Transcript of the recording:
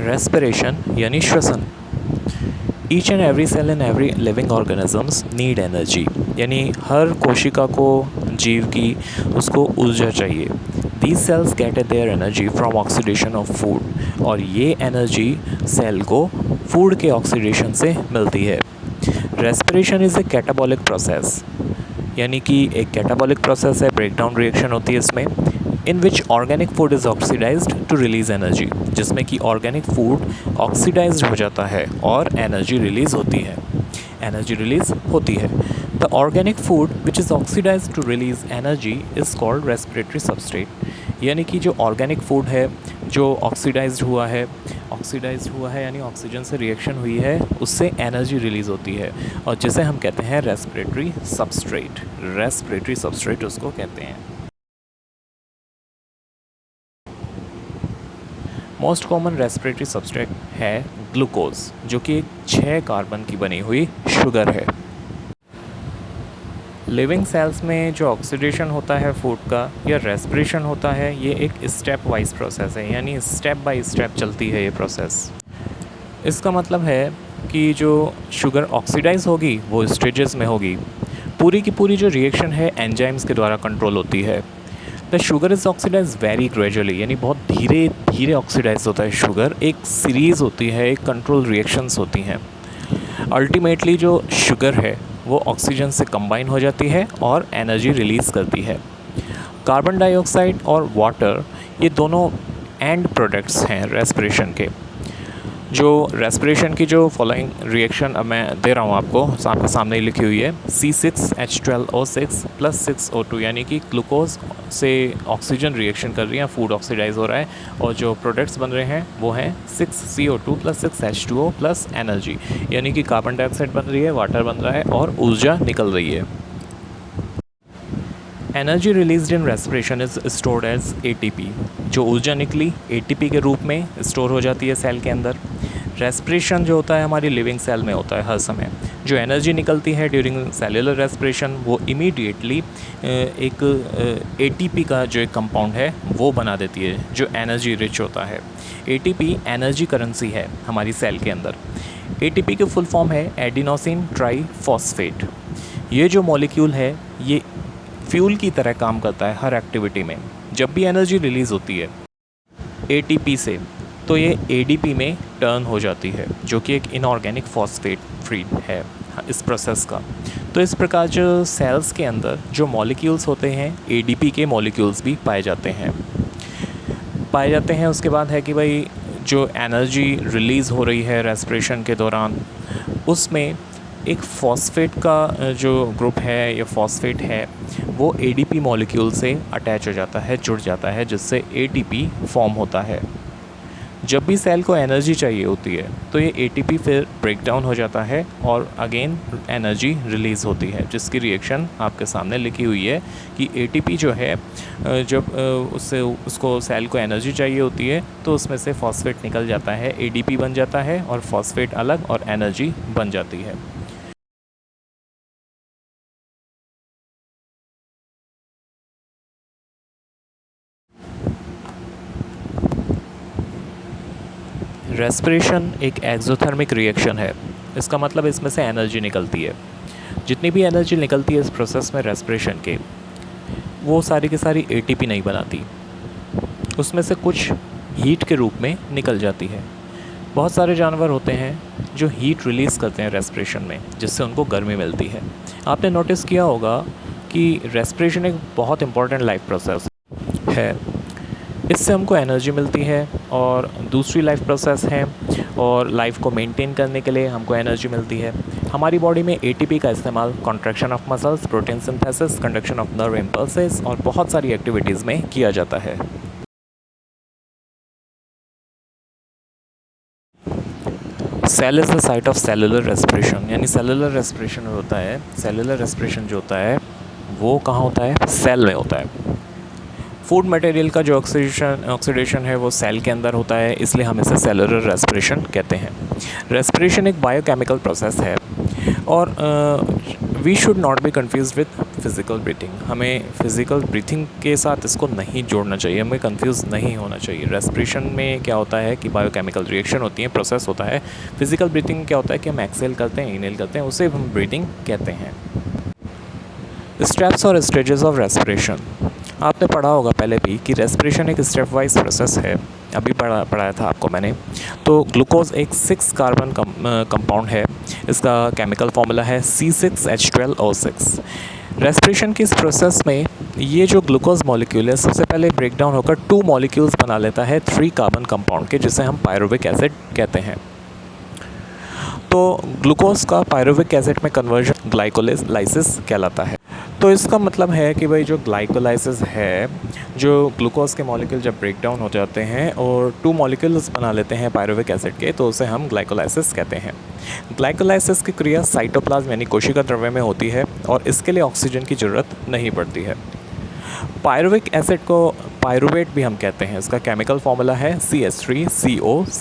Respiration यानी श्वसन। Each and every cell in every living organisms need energy, यानी हर कोशिका को, जीव की, उसको ऊर्जा चाहिए। These cells get their energy from oxidation of food, और ये एनर्जी सेल को फूड के ऑक्सीडेशन से मिलती है। Respiration is a catabolic process, यानी कि एक कैटाबॉलिक प्रोसेस है, ब्रेकडाउन रिएक्शन होती है इसमें, in which organic food is oxidised to release energy, जिसमें कि ऑर्गेनिक फूड ऑक्सीडाइज्ड हो जाता है और एनर्जी रिलीज होती है। The organic food which is oxidised to release energy is called respiratory substrate, यानी कि जो ऑर्गेनिक फूड है जो ऑक्सीडाइज्ड हुआ है यानी ऑक्सीजन से रिएक्शन हुई है, उससे एनर्जी रिलीज़ होती है, और जिसे हम कहते हैं रेस्पिरेटरी सबस्ट्रेट उसको कहते हैं। मोस्ट कॉमन रेस्पिरेटरी सबस्ट्रेट है ग्लूकोज, जो कि एक 6 कार्बन की बनी हुई शुगर है। लिविंग सेल्स में जो ऑक्सीडेशन होता है फूड का या रेस्पिरेशन होता है, ये एक स्टेप वाइज प्रोसेस है, यानी स्टेप बाय स्टेप चलती है ये प्रोसेस। इसका मतलब है कि जो शुगर ऑक्सीडाइज होगी वो स्टेजेस में होगी। पूरी की पूरी जो रिएक्शन है एंजाइम्स के द्वारा कंट्रोल होती है। The sugar is oxidise very gradually, यानी बहुत धीरे धीरे ऑक्सीडाइज होता है शुगर। एक सीरीज़ होती है, एक कंट्रोल रिएक्शंस होती हैं। अल्टीमेटली जो शुगर है वो ऑक्सीजन से कंबाइन हो जाती है और एनर्जी रिलीज़ करती है। कार्बन डाइऑक्साइड और वाटर, ये दोनों एंड प्रोडक्ट्स हैं रेस्पिरेशन के। जो रेस्पिरेशन की जो फॉलोइंग रिएक्शन अब मैं दे रहा हूँ आपके सामने ही लिखी हुई है, C6H12O6 + 6O2, यानी कि ग्लूकोज से ऑक्सीजन रिएक्शन कर रही है, फूड ऑक्सीडाइज हो रहा है, और जो प्रोडक्ट्स बन रहे हैं वो हैं 6CO2 + 6H2O + एनर्जी, यानी कि कार्बन डाइऑक्साइड बन रही है, वाटर बन रहा है और ऊर्जा निकल रही है। Energy released in respiration is stored as ATP। जो ऊर्जा निकली ATP के रूप में स्टोर हो जाती है सेल के अंदर। रेस्पिरेशन जो होता है हमारी लिविंग सेल में होता है हर समय। जो एनर्जी निकलती है ड्यूरिंग सेलुलर रेस्पिरेशन, वो इमीडिएटली एक ATP का जो एक कंपाउंड है वो बना देती है, जो एनर्जी रिच होता है। ATP एनर्जी करेंसी है हमारी सेल के अंदर। ATP की फुल फॉर्म है एडिनोसिन ट्राईफॉस्फेट। ये जो मॉलिक्यूल है ये फ्यूल की तरह काम करता है हर एक्टिविटी में। जब भी एनर्जी रिलीज़ होती है ATP से, तो ये ADP में टर्न हो जाती है, जो कि एक इनऑर्गेनिक फॉस्फेट फ्री है इस प्रोसेस का। तो इस प्रकार जो सेल्स के अंदर जो मॉलिक्यूल्स होते हैं ADP के मॉलिक्यूल्स भी पाए जाते हैं। उसके बाद है कि भाई जो एनर्जी रिलीज़ हो रही है रेस्पिरेशन के दौरान, उसमें एक फॉस्फेट का जो ग्रुप है या फॉस्फेट है वो ADP मॉलिक्यूल से अटैच हो जाता है, जुड़ जाता है, जिससे ATP फॉर्म होता है। जब भी सेल को एनर्जी चाहिए होती है तो ये ATP फिर ब्रेक डाउन हो जाता है और अगेन एनर्जी रिलीज़ होती है, जिसकी रिएक्शन आपके सामने लिखी हुई है कि ATP जो है जब उसको सेल को एनर्जी चाहिए होती है तो उसमें से फॉस्फेट निकल जाता है, ADP बन जाता है और फॉस्फेट अलग और एनर्जी बन जाती है। रेस्पिरेशन एक एक्सोथर्मिक रिएक्शन है। इसका मतलब इसमें से एनर्जी निकलती है। जितनी भी एनर्जी निकलती है इस प्रोसेस में रेस्पिरेशन के, वो सारी की सारी ATP नहीं बनाती, उसमें से कुछ हीट के रूप में निकल जाती है। बहुत सारे जानवर होते हैं जो हीट रिलीज़ करते हैं रेस्पिरेशन में, जिससे उनको गर्मी मिलती है। आपने नोटिस किया होगा कि रेस्पिरेशन एक बहुत इंपॉर्टेंट लाइफ प्रोसेस है। इससे हमको एनर्जी मिलती है, और दूसरी लाइफ प्रोसेस है, और लाइफ को मेंटेन करने के लिए हमको एनर्जी मिलती है। हमारी बॉडी में ATP का इस्तेमाल contraction of muscles, protein synthesis, conduction of nerve impulses और बहुत सारी एक्टिविटीज़ में किया जाता है। Cell is the site of cellular respiration, यानी सेलुलर रेस्पिरेशन होता है। सेलुलर रेस्पिरेशन जो होता है वो कहाँ होता है? सेल में होता है। फूड मटेरियल का जो ऑक्सीडेशन है वो सेल के अंदर होता है, इसलिए हम इसे सेलुलर रेस्पिरेशन कहते हैं। रेस्पिरेशन एक बायोकेमिकल प्रोसेस है और we should not be confuse with physical breathing. हमें फिज़िकल ब्रीथिंग के साथ इसको नहीं जोड़ना चाहिए, हमें कंफ्यूज नहीं होना चाहिए। रेस्पिरेशन में क्या होता है कि बायोकेमिकल रिएक्शन होती है, प्रोसेस होता है। फिज़िकल ब्रीथिंग क्या होता है कि हम एक्सेल करते हैं, इनहेल करते हैं, उसे हम ब्रीथिंग कहते हैं। स्टेप्स और स्टेजेस ऑफ रेस्पिरेशन। आपने पढ़ा होगा पहले भी कि रेस्पिरेशन एक स्टेप वाइज प्रोसेस है, अभी पढ़ाया था आपको मैंने। तो ग्लूकोज एक 6 कार्बन कंपाउंड है, इसका केमिकल फार्मूला है C6H12O6। रेस्पिरेशन की इस प्रोसेस में ये जो ग्लूकोज मॉलिक्यूल है सबसे पहले ब्रेक डाउन होकर 2 मॉलिक्यूल्स बना लेता है 3 कार्बन कंपाउंड के, जिसे हम पायरुविक एसिड कहते हैं। तो ग्लूकोज का पायरुविक एसिड में कन्वर्जन ग्लाइकोलाइसिस कहलाता है। तो इसका मतलब है कि भाई जो ग्लाइकोलाइसिस है, जो ग्लूकोज के मॉलिक्यूल जब ब्रेक डाउन हो जाते हैं और 2 मॉलिक्यूल्स बना लेते हैं पायरुविक एसिड के, तो उसे हम ग्लाइकोलाइसिस कहते हैं। ग्लाइकोलाइसिस की क्रिया साइटोप्लाज्म यानी कोशिका द्रव्य में होती है और इसके लिए ऑक्सीजन की ज़रूरत नहीं पड़ती है। पायरुविक एसिड को पायरुवेट भी हम कहते हैं, इसका केमिकल फार्मूला है CH3COCOOH।